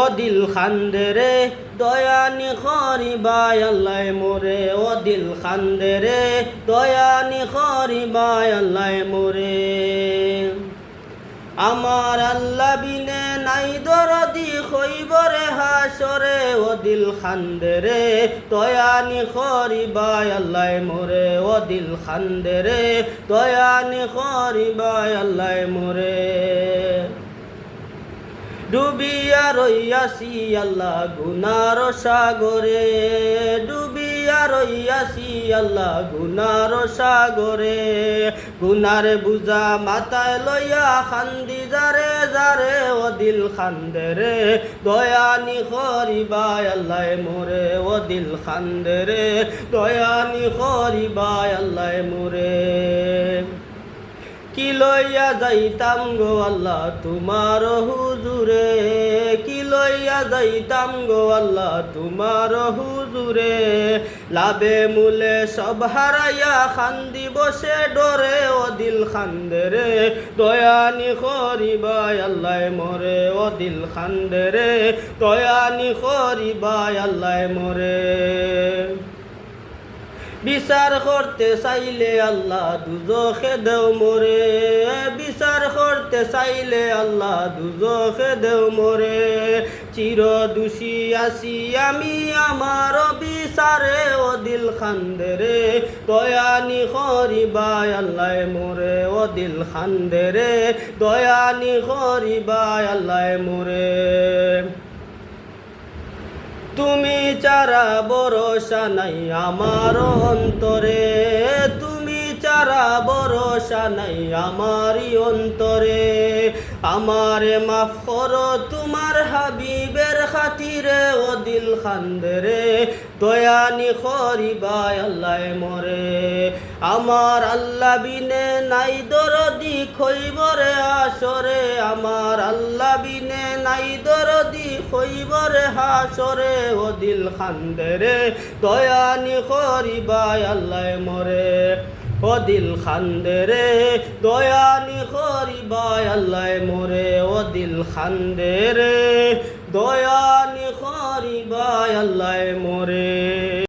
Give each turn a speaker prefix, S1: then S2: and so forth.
S1: ও দিল খান্দে রে দয়ানি খরিবায় আল্লাহ মোরে ও দিল খান্দে রে দয়ানি খরিবায় আল্লাহ মোরে আমার আল্লাহ বিনে নাই দরদি খইবরে হাসরে ও দিল খান্দে রে দয়ানি খরিবায় আল্লাহ মোরে ও দিল খান্দে রে দয়ানি খরিবায় আল্লাহ মোরে ডুবিয়া রইয়াছি আল্লাহ গুনার সাগরে ডুবিয়া রইয়াছি আল্লাহ গুনার সাগরে গুনার বুঝা মাথায় লইয়া খান্দি যারে যারে ও দিল খান্দে রে দয়ানি খরিবায় আল্লাহ মোরে ও দিল খান্দে রে দয়ানি খরিবায় আল্লাহ মোরে কি লইয়া যাইতাম গো আল্লাহ তোমার হুজুরে কি লইয়া যাইতাম গো আল্লাহ তোমার হুজুরে লাভে মূলে সব হারাইয়া খান্দি বসে ডরে ও দিল খান্দে রে দয়ানি খরিবায় আল্লাহ মোরে ও দিল খান্দে রে দয়ানি খরিবায় আল্লাহ মোরে বিচার করতে চাইলে আল্লাহ দুজখে দেও মোরে বিচার করতে চাইলে আল্লাহ দুজখে দেও মোরে চির দোষী আছি আমি আমার বিচারে ও দিল খান্দে রে দয়ানি খরিবায় আল্লাহ মোরে ও দিল খান্দে রে দয়ানি খরিবায় আল্লাহ মোরে তুমি চারা ভরসা নাই আমার অন্তরে তুমি চারা ভরসা নাই আমারই অন্তরে আমারে মাফ করো তোমার হাবিবের খাতিরে ও দিল খান্দে রে দয়ানি খরিবায় আল্লাহ মোরে আমার আল্লাহ বিনে নাই দরদি খইবরে হাসরে আমার আল্লাহ বিনে নাই দরদি খইবরে হাসরে ও দিল খান্দে রে দয়ানি খরিবায় আল্লাহ মোরে ও দিল খান্দে রে দয়ানি খরিবায় আল্লাহ মোরে ও দিল খান্দে রে দয়ানি খরিবায় আল্লাহ মোরে।